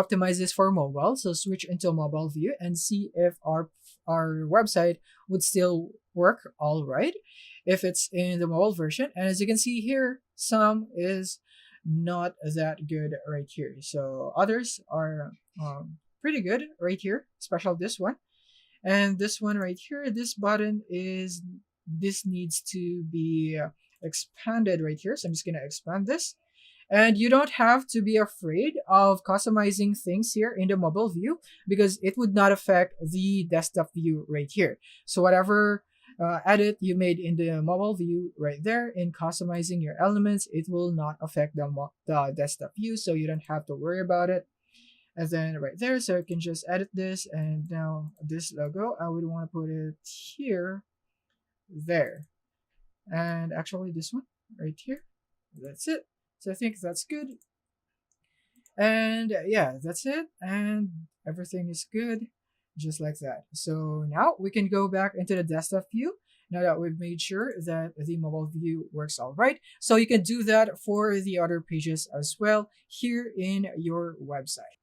optimize this for mobile. So switch into mobile view and see if our website would still work all right if it's in the mobile version. And as you can see here, some is not that good right here. So others are pretty good right here, especially this one. And this one right here, this button is, this needs to be expanded right here. So I'm just gonna expand this. And you don't have to be afraid of customizing things here in the mobile view because it would not affect the desktop view right here. So whatever edit you made in the mobile view right there in customizing your elements, it will not affect the desktop view. So you don't have to worry about it. And then right there, so I can just edit this. And now this logo, I would want to put it here, there. And actually this one right here, that's it. So I think that's good. And yeah, that's it. And everything is good, just like that. So now we can go back into the desktop view now that we've made sure that the mobile view works all right. So you can do that for the other pages as well here in your website.